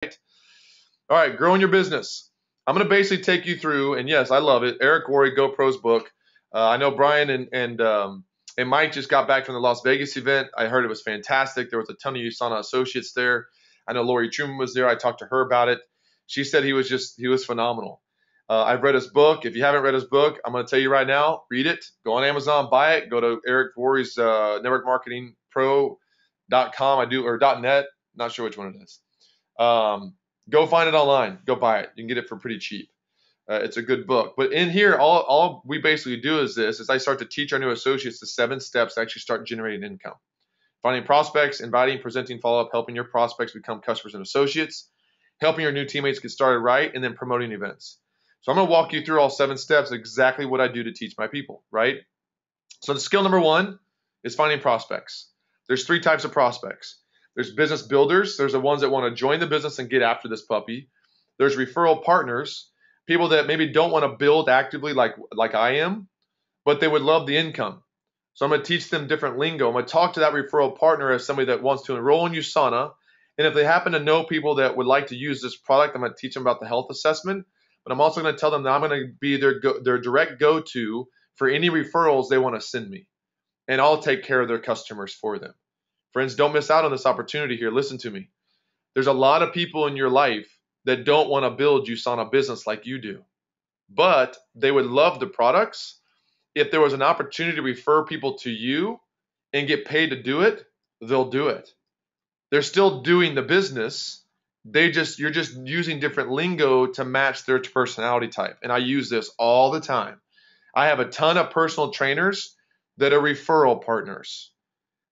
All right, growing your business. I'm going to basically take you through, and yes, I love it. Eric Worre, GoPro's book. I know Brian and Mike just got back from the Las Vegas event. I heard it was fantastic. There was a ton of USANA associates there. I know Lori Truman was there. I talked to her about it. She said he was phenomenal. I've read his book. If you haven't read his book, I'm going to tell you right now, read it. Go on Amazon, buy it. Go to Eric Worre's networkmarketingpro.com. or .net. Not sure which one it is. Go find it online. Go buy it. You can get it for pretty cheap. It's a good book. But in here, all we basically do is this: is I start to teach our new associates the 7 steps to actually start generating income. Finding prospects, inviting, presenting follow-up, helping your prospects become customers and associates, helping your new teammates get started right, and then promoting events. So I'm going to walk you through all 7 steps, exactly what I do to teach my people, right? So the skill number 1 is finding prospects. There's 3 types of prospects. There's business builders. There's the ones that want to join the business and get after this puppy. There's referral partners, people that maybe don't want to build actively like I am, but they would love the income. So I'm going to teach them different lingo. I'm going to talk to that referral partner as somebody that wants to enroll in USANA. And if they happen to know people that would like to use this product, I'm going to teach them about the health assessment. But I'm also going to tell them that I'm going to be their direct go-to for any referrals they want to send me. And I'll take care of their customers for them. Friends, don't miss out on this opportunity here. Listen to me. There's a lot of people in your life that don't want to build USANA business like you do. But they would love the products. If there was an opportunity to refer people to you and get paid to do it, they'll do it. They're still doing the business. You're just using different lingo to match their personality type. And I use this all the time. I have a ton of personal trainers that are referral partners.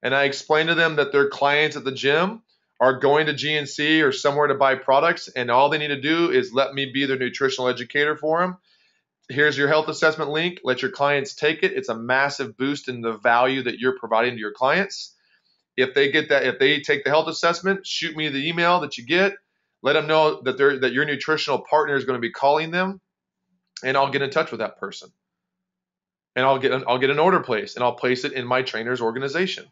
And I explain to them that their clients at the gym are going to GNC or somewhere to buy products, and all they need to do is let me be their nutritional educator for them. Here's your health assessment link. Let your clients take it. It's a massive boost in the value that you're providing to your clients. If they take the health assessment, shoot me the email that you get. Let them know that your nutritional partner is going to be calling them, and I'll get in touch with that person. And I'll get an order placed, and I'll place it in my trainer's organization.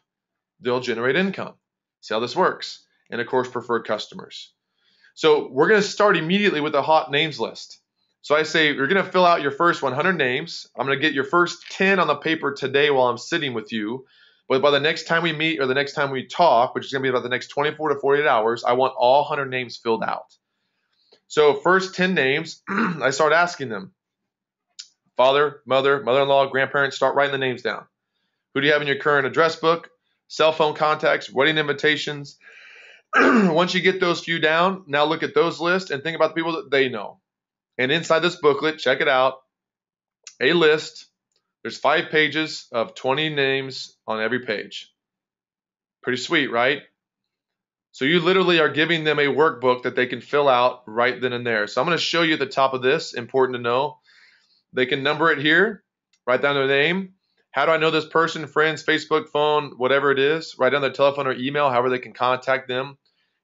They'll generate income. See how this works? And of course, preferred customers. So we're going to start immediately with a hot names list. So I say you're going to fill out your first 100 names. I'm going to get your first 10 on the paper today while I'm sitting with you. But by the next time we meet or the next time we talk, which is going to be about the next 24 to 48 hours, I want all 100 names filled out. So first 10 names, I start asking them. Father, mother, mother-in-law, grandparents, start writing the names down. Who do you have in your current address book? Cell phone contacts, wedding invitations. Once you get those few down, now look at those lists and think about the people that they know. And inside this booklet, check it out, a list. There's 5 pages of 20 names on every page. Pretty sweet, right? So you literally are giving them a workbook that they can fill out right then and there. So I'm going to show you at the top of this, important to know. They can number it here, write down their name. How do I know this person? Friends, Facebook, phone, whatever it is. Write down their telephone or email, however they can contact them.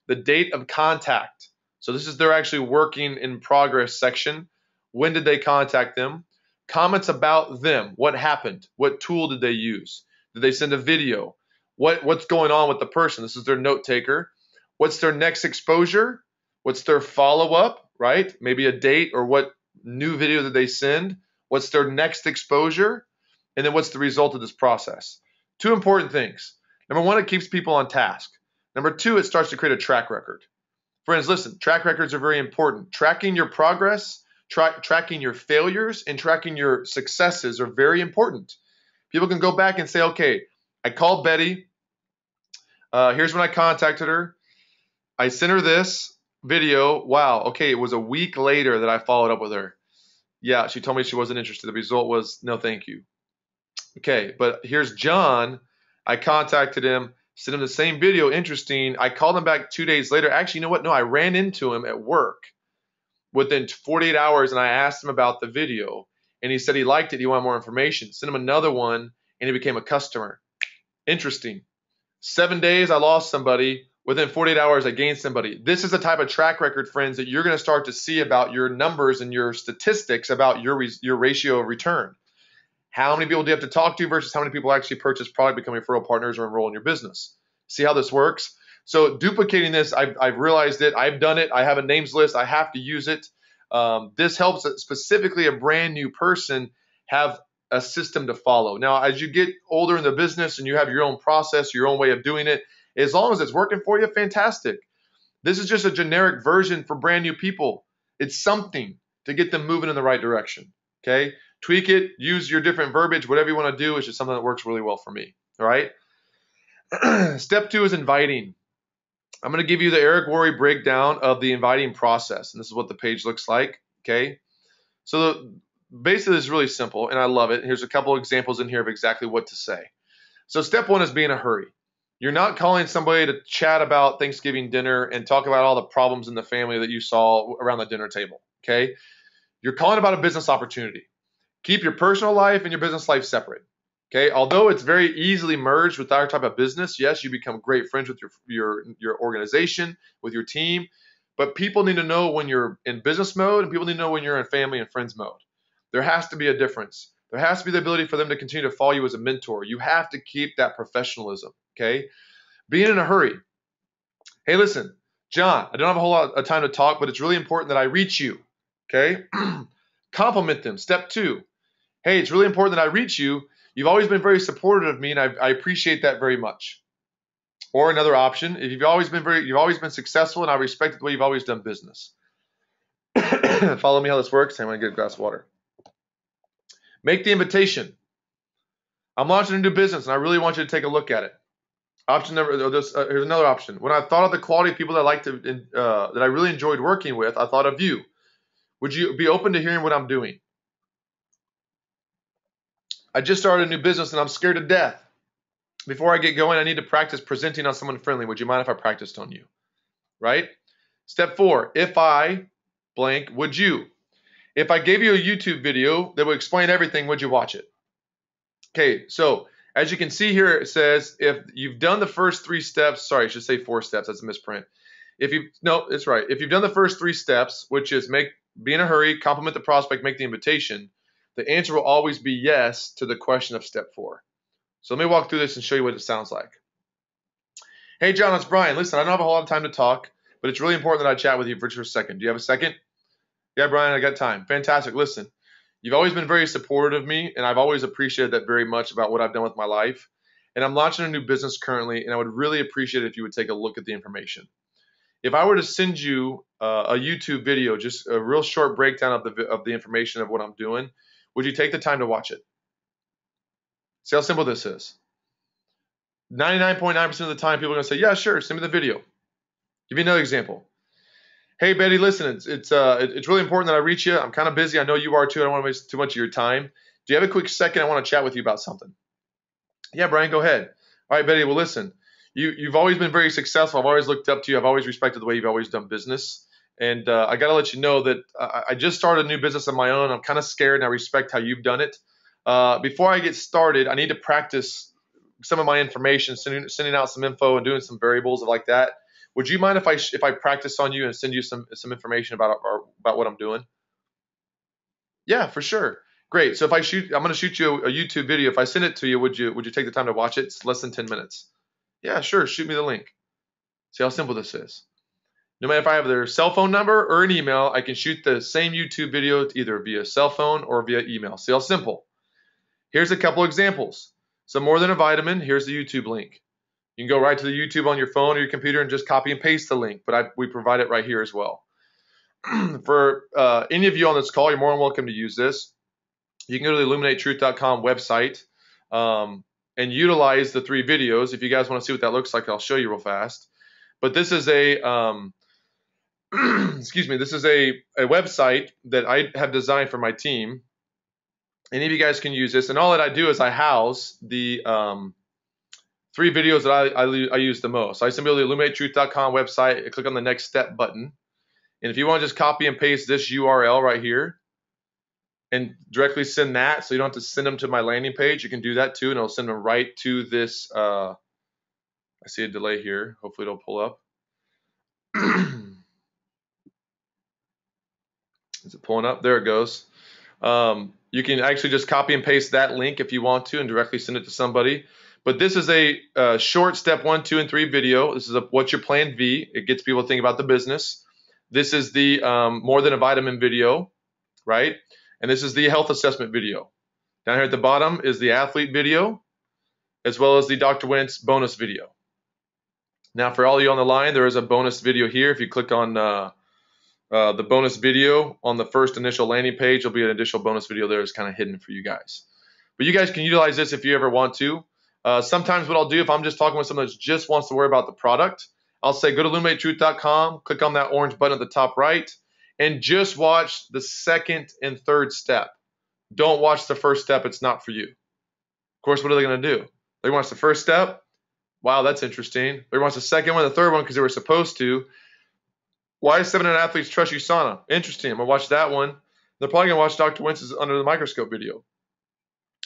The date of contact. So this is their actually working in progress section. When did they contact them? Comments about them. What happened? What tool did they use? Did they send a video? What's going on with the person? This is their note taker. What's their next exposure? What's their follow-up, right? Maybe a date or what new video did they send? What's their next exposure? And then what's the result of this process? 2 important things. Number 1, it keeps people on task. Number 2, it starts to create a track record. Friends, listen, track records are very important. Tracking your progress, tracking your failures, and tracking your successes are very important. People can go back and say, okay, I called Betty. Here's when I contacted her. I sent her this video. Wow, okay, it was a week later that I followed up with her. Yeah, she told me she wasn't interested. The result was no thank you. Okay, but here's John. I contacted him, sent him the same video. Interesting. I called him back 2 days later. Actually, you know what? No, I ran into him at work within 48 hours, and I asked him about the video. And he said he liked it. He wanted more information. Sent him another one, and he became a customer. Interesting. 7 days, I lost somebody. Within 48 hours, I gained somebody. This is the type of track record, friends, that you're going to start to see about your numbers and your statistics about your ratio of return. How many people do you have to talk to versus how many people actually purchase product, become referral partners, or enroll in your business? See how this works? So duplicating this, I've realized it. I've done it. I have a names list. I have to use it. This helps specifically a brand new person have a system to follow. Now, as you get older in the business and you have your own process, your own way of doing it, as long as it's working for you, fantastic. This is just a generic version for brand new people. It's something to get them moving in the right direction. Okay? Tweak it, use your different verbiage, whatever you want to do. It's just something that works really well for me. All right? Step 2 is inviting. I'm going to give you the Eric Worre breakdown of the inviting process. And this is what the page looks like. Okay? So basically, it's really simple, and I love it. Here's a couple examples in here of exactly what to say. So step 1 is be in a hurry. You're not calling somebody to chat about Thanksgiving dinner and talk about all the problems in the family that you saw around the dinner table. Okay? You're calling about a business opportunity. Keep your personal life and your business life separate. Okay? Although it's very easily merged with our type of business, yes, you become great friends with your organization, with your team, but people need to know when you're in business mode and people need to know when you're in family and friends mode. There has to be a difference. There has to be the ability for them to continue to follow you as a mentor. You have to keep that professionalism. Okay? Being in a hurry. Hey, listen, John, I don't have a whole lot of time to talk, but it's really important that I reach you. Okay? Compliment them. Step 2. Hey, it's really important that I reach you. You've always been very supportive of me, and I appreciate that very much. Or another option, if you've always been successful, and I respect the way you've always done business. Follow me how this works. I'm going to get a glass of water. Make the invitation. I'm launching a new business, and I really want you to take a look at it. Option number. Here's another option. When I thought of the quality of people that I really enjoyed working with, I thought of you. Would you be open to hearing what I'm doing? I just started a new business, and I'm scared to death. Before I get going, I need to practice presenting on someone friendly. Would you mind if I practiced on you? Right? Step 4. If I blank, would you? If I gave you a YouTube video that would explain everything, would you watch it? Okay, so as you can see here, it says if you've done the first 3 steps, sorry, I should say 4 steps, that's a misprint. No, it's right. If you've done the first 3 steps, which is be in a hurry, compliment the prospect, make the invitation, the answer will always be yes to the question of step 4. So let me walk through this and show you what it sounds like. Hey, John, it's Brian. Listen, I don't have a whole lot of time to talk, but it's really important that I chat with you for just a second. Do you have a second? Yeah, Brian, I got time. Fantastic. Listen, you've always been very supportive of me, and I've always appreciated that very much about what I've done with my life. And I'm launching a new business currently, and I would really appreciate it if you would take a look at the information. If I were to send you a YouTube video, just a real short breakdown of the information of what I'm doing, would you take the time to watch it? See how simple this is. 99.9% of the time, people are going to say, yeah, sure, send me the video. Give you another example. Hey, Betty, listen, it's really important that I reach you. I'm kind of busy. I know you are too. I don't want to waste too much of your time. Do you have a quick second? I want to chat with you about something. Yeah, Brian, go ahead. All right, Betty, well, listen, you've always been very successful. I've always looked up to you. I've always respected the way you've always done business. And I got to let you know that I just started a new business of my own. I'm kind of scared, and I respect how you've done it. Before I get started, I need to practice some of my information, sending out some info and doing some variables like that. Would you mind if I practice on you and send you some information about what I'm doing? Yeah, for sure. Great. So I'm going to shoot you a YouTube video. If I send it to you, would you take the time to watch it? It's less than 10 minutes. Yeah, sure. Shoot me the link. See how simple this is. No matter if I have their cell phone number or an email, I can shoot the same YouTube video either via cell phone or via email. See how simple. Here's a couple examples. So more than a vitamin, here's the YouTube link. You can go right to the YouTube on your phone or your computer and just copy and paste the link, but we provide it right here as well. For any of you on this call, you're more than welcome to use this. You can go to the illuminatetruth.com website and utilize the 3 videos. If you guys want to see what that looks like, I'll show you real fast. But this is a excuse me, this is a website that I have designed for my team. Any of you guys can use this, and all that I do is I house the 3 videos that I use the most. So I simply go to the illuminatetruth.com website, click on the next step button, and if you want to just copy and paste this URL right here and directly send that, so you don't have to send them to my landing page, you can do that too, and it'll send them right to this. I see a delay here. Hopefully it'll pull up. Is it pulling up? There it goes. You can actually just copy and paste that link if you want to and directly send it to somebody. But this is a short step 1, 2, and 3 video. This is what's your plan V. It gets people to think about the business. This is the more than a vitamin video, right? And this is the health assessment video. Down here at the bottom is the athlete video, as well as the Dr. Wentz bonus video. Now, for all of you on the line, there is a bonus video here. If you click on the bonus video on the first initial landing page, there'll be an additional bonus video there. It's kind of hidden for you guys. But you guys can utilize this if you ever want to. Sometimes what I'll do if I'm just talking with someone that just wants to worry about the product, I'll say go to illuminatetruth.com, click on that orange button at the top right, and just watch the second and third step. Don't watch the first step. It's not for you. Of course, what are they going to do? They watch the first step. Wow, that's interesting. They watch the second one, the third one because they were supposed to. Why 700 athletes trust USANA? Interesting. I'm going to watch that one. They're probably going to watch Dr. Wentz's Under the Microscope video.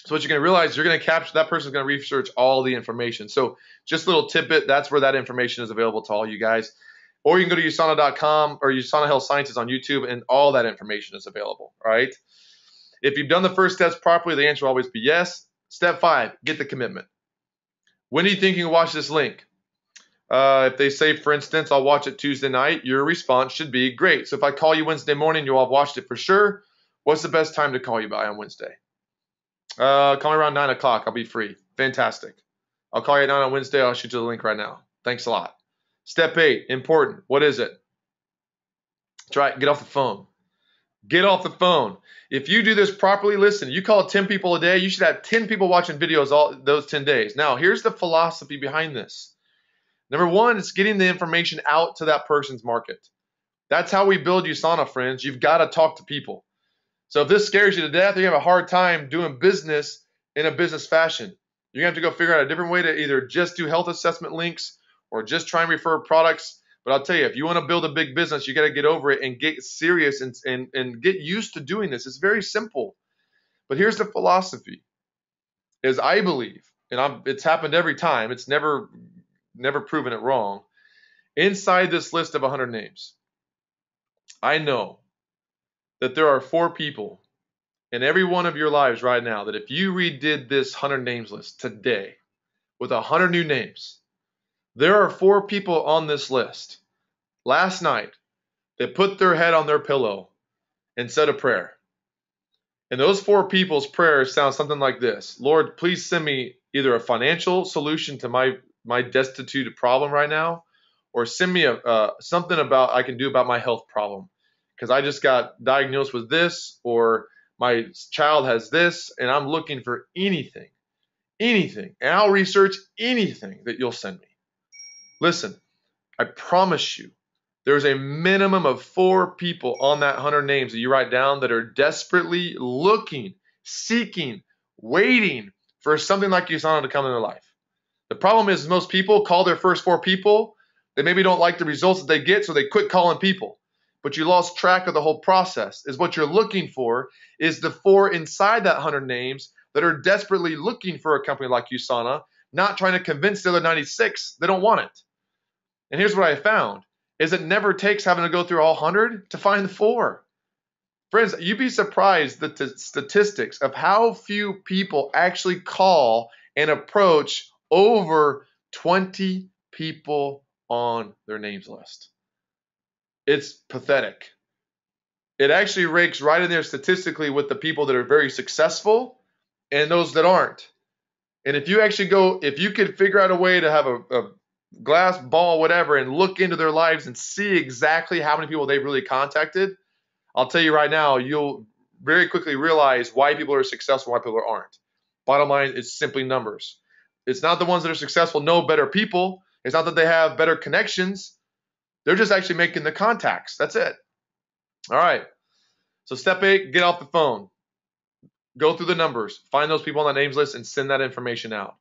So what you're going to realize, you're going to capture, that person's going to research all the information. So just a little tidbit, that's where that information is available to all you guys. Or you can go to USANA.com or USANA Health Sciences on YouTube, and all that information is available, all right? If you've done the first steps properly, the answer will always be yes. Step 5, get the commitment. When do you think you can watch this link? If they say, for instance, I'll watch it Tuesday night, your response should be, great. So if I call you Wednesday morning, you'll have watched it for sure. What's the best time to call you by on Wednesday? Call me around 9 o'clock. I'll be free. Fantastic. I'll call you at 9 on Wednesday. I'll shoot you the link right now. Thanks a lot. Step 8, important. What is it? That's right. Get off the phone. Get off the phone. If you do this properly, listen, you call 10 people a day, you should have 10 people watching videos all those 10 days. Now, here's the philosophy behind this. Number 1, it's getting the information out to that person's market. That's how we build USANA, friends. You've got to talk to people. So if this scares you to death, you're going to have a hard time doing business in a business fashion. You're going to have to go figure out a different way to either just do health assessment links or just try and refer products. But I'll tell you, if you want to build a big business, you got to get over it and get serious and get used to doing this. It's very simple. But here's the philosophy, is I believe, and it's happened every time. It's never proven it wrong. Inside this list of 100 names, I know that there are 4 people in every one of your lives right now that if you redid this 100 names list today with 100 new names, there are 4 people on this list last night that put their head on their pillow and said a prayer. And those 4 people's prayers sound something like this. Lord, please send me either a financial solution to my destitute problem right now, or send me something about I can do about my health problem. Because I just got diagnosed with this, or my child has this, and I'm looking for anything. And I'll research anything that you'll send me. Listen, I promise you, there's a minimum of 4 people on that 100 names that you write down that are desperately looking, seeking, waiting for something like USANA to come in their life. The problem is most people call their first 4 people. They maybe don't like the results that they get, so they quit calling people. But you lost track of the whole process. Is what you're looking for is the 4 inside that 100 names that are desperately looking for a company like USANA, not trying to convince the other 96 they don't want it. And here's what I found, is it never takes having to go through all 100 to find the 4. Friends, you'd be surprised at the statistics of how few people actually call and approach over 20 people on their names list. It's pathetic. It actually ranks right in there statistically with the people that are very successful and those that aren't. And if you could figure out a way to have a glass ball, whatever, and look into their lives and see exactly how many people they've really contacted, I'll tell you right now, you'll very quickly realize why people are successful and why people aren't. Bottom line, it's simply numbers. It's not the ones that are successful know better people. It's not that they have better connections. They're just actually making the contacts. That's it. All right. So step 8, get off the phone. Go through the numbers. Find those people on that names list and send that information out.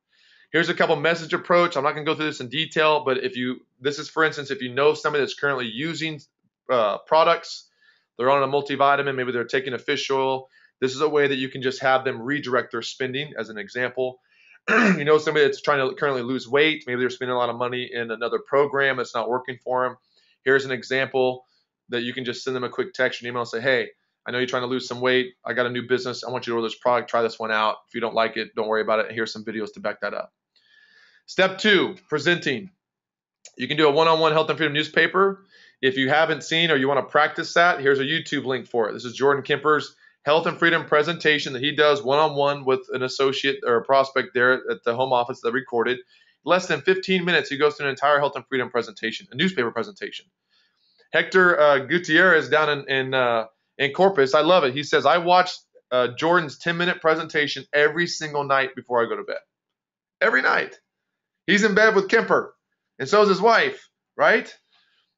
Here's a couple message approach. I'm not going to go through this in detail, but this is, for instance, if you know somebody that's currently using products, they're on a multivitamin, maybe they're taking a fish oil. This is a way that you can just have them redirect their spending, as an example. You know somebody that's trying to currently lose weight. Maybe they're spending a lot of money in another program that's not working for them. Here's an example that you can just send them a quick text or email and say, hey, I know you're trying to lose some weight. I got a new business. I want you to order this product. Try this one out. If you don't like it, don't worry about it. And here's some videos to back that up. Step 2, presenting. You can do a one-on-one health and freedom newspaper. If you haven't seen or you want to practice that, here's a YouTube link for it. This is Jordan Kemper's health and freedom presentation that he does one-on-one with an associate or a prospect there at the home office that recorded. Less than 15 minutes, he goes through an entire health and freedom presentation, a newspaper presentation. Hector Gutierrez down in Corpus, I love it. He says, I watch Jordan's 10-minute presentation every single night before I go to bed. Every night. He's in bed with Kemper, and so is his wife, right?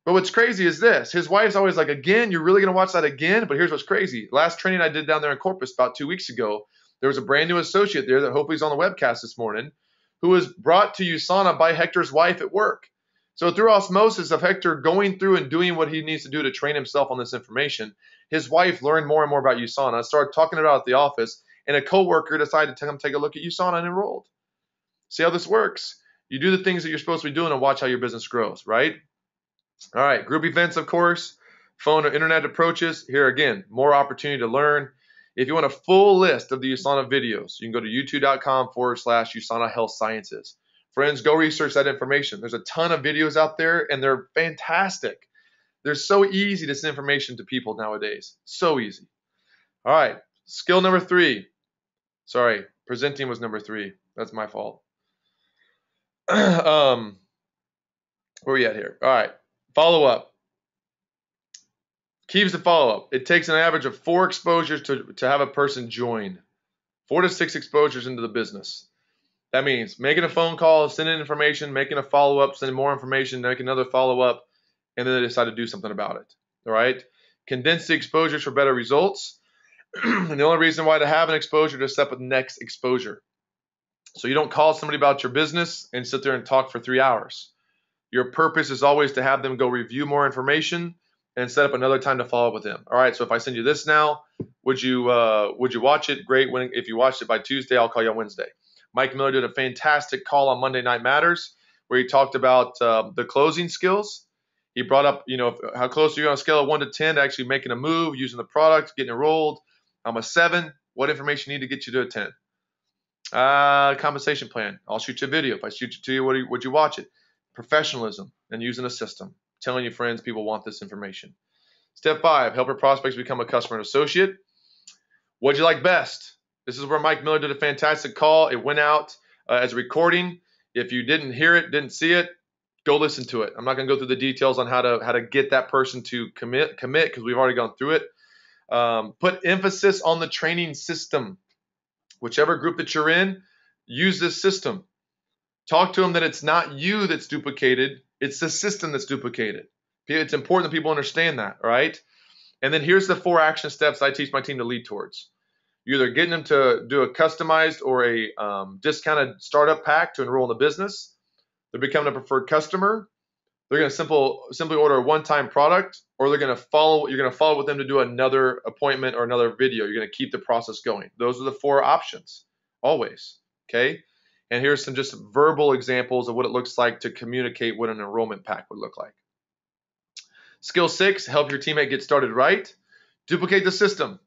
But what's crazy is this. His wife's always like, again, you're really going to watch that again? But here's what's crazy. Last training I did down there in Corpus about 2 weeks ago, there was a brand new associate there that hopefully is on the webcast this morning who was brought to USANA by Hector's wife at work. So through osmosis of Hector going through and doing what he needs to do to train himself on this information, his wife learned more and more about USANA, started talking about it at the office, and a coworker decided to come take a look at USANA and enrolled. See how this works? You do the things that you're supposed to be doing and watch how your business grows, right? All right, group events, of course, phone or internet approaches. Here again, more opportunity to learn. If you want a full list of the USANA videos, you can go to youtube.com/USANA Health Sciences. Friends, go research that information. There's a ton of videos out there, and they're fantastic. They're so easy to send information to people nowadays. So easy. All right, skill number 3. Sorry, presenting was number 3. That's my fault. Where are we at here? All right, follow up. Keys to follow up. It takes an average of 4 exposures to have a person join. 4 to 6 exposures into the business. That means making a phone call, sending information, making a follow-up, sending more information, making another follow-up, and then they decide to do something about it. All right? Condense the exposures for better results. And the only reason why to have an exposure to step with next exposure. So you don't call somebody about your business and sit there and talk for 3 hours. Your purpose is always to have them go review more information and set up another time to follow up with them. All right, so if I send you this now, would you watch it? Great. If you watched it by Tuesday, I'll call you on Wednesday. Mike Miller did a fantastic call on Monday Night Matters where he talked about the closing skills. He brought up, how close are you on a scale of 1 to 10 to actually making a move, using the product, getting enrolled. I'm a 7. What information you need to get you to a 10? Compensation plan. I'll shoot you a video. If I shoot it to you, would you watch it? Professionalism and using a system. Telling your friends people want this information. Step 5, help your prospects become a customer and associate. What'd you like best? This is where Mike Miller did a fantastic call. It went out as a recording. If you didn't hear it, didn't see it, go listen to it. I'm not going to go through the details on how to get that person to commit because we've already gone through it. Put emphasis on the training system. Whichever group that you're in, use this system. Talk to them that it's not you that's duplicated. It's the system that's duplicated. It's important that people understand that, all right? And then here's the 4 action steps I teach my team to lead towards. You're either getting them to do a customized or a discounted startup pack to enroll in the business. They're becoming a preferred customer. They're going to simply order a one-time product, or you're going to follow with them to do another appointment or another video. You're going to keep the process going. Those are the 4 options, always, okay? And here's some just verbal examples of what it looks like to communicate what an enrollment pack would look like. Skill 6, help your teammate get started right. Duplicate the system.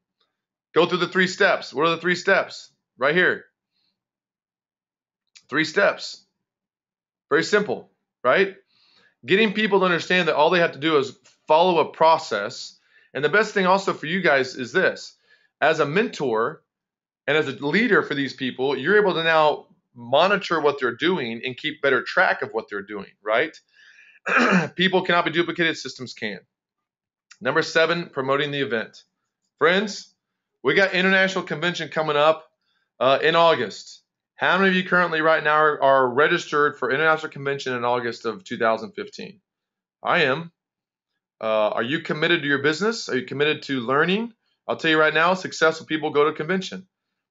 Go through the 3 steps. What are the 3 steps? Right here. 3 steps. Very simple, right? Getting people to understand that all they have to do is follow a process. And the best thing also for you guys is this. As a mentor and as a leader for these people, you're able to now monitor what they're doing and keep better track of what they're doing, right? People cannot be duplicated, systems can. Number 7, promoting the event. Friends, we got International Convention coming up in August. How many of you currently right now are registered for International Convention in August of 2015? I am. Are you committed to your business? Are you committed to learning? I'll tell you right now, successful people go to convention.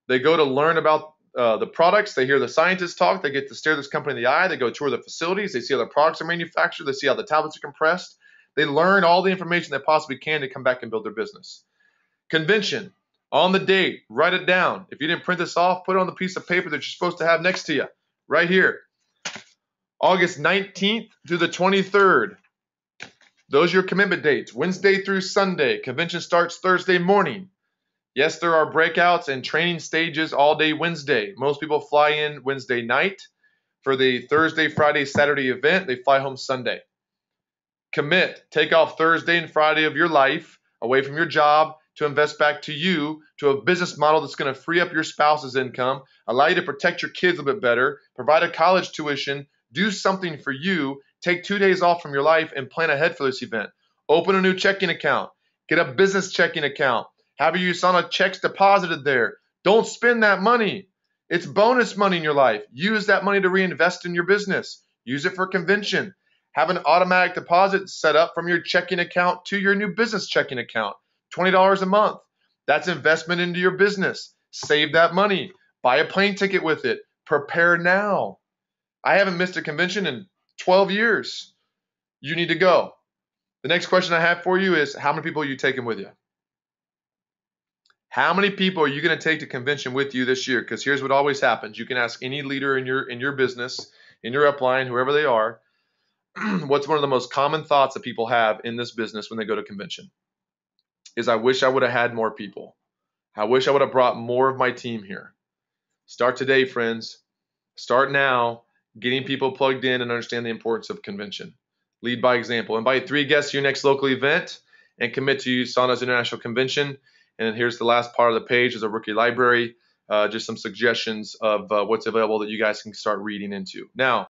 They go to learn about the products. They hear the scientists talk. They get to stare this company in the eye. They go tour the facilities. They see how the products are manufactured. They see how the tablets are compressed. They learn all the information they possibly can to come back and build their business. Convention. On the date, write it down. If you didn't print this off, put it on the piece of paper that you're supposed to have next to you, right here. August 19th through the 23rd. Those are your commitment dates, Wednesday through Sunday. Convention starts Thursday morning. Yes, there are breakouts and training stages all day Wednesday. Most people fly in Wednesday night. For the Thursday, Friday, Saturday event, they fly home Sunday. Commit. Take off Thursday and Friday of your life away from your job to invest back to you, to a business model that's going to free up your spouse's income, allow you to protect your kids a bit better, provide a college tuition, do something for you. Take 2 days off from your life and plan ahead for this event. Open a new checking account. Get a business checking account. Have your USANA checks deposited there. Don't spend that money. It's bonus money in your life. Use that money to reinvest in your business. Use it for convention. Have an automatic deposit set up from your checking account to your new business checking account. $20 a month. That's investment into your business. Save that money. Buy a plane ticket with it. Prepare now. I haven't missed a convention in 12 years. You need to go. The next question I have for you is, how many people are you taking with you? How many people are you going to take to convention with you this year? Because here's what always happens. You can ask any leader in your business, in your upline, whoever they are, what's one of the most common thoughts that people have in this business when they go to convention? Is, I wish I would have had more people. I wish I would have brought more of my team here. Start today, friends. Start now, getting people plugged in and understand the importance of convention. Lead by example. Invite 3 guests to your next local event and commit to USANA's International Convention. And then here's the last part of the page is a rookie library, just some suggestions of what's available that you guys can start reading into. Now,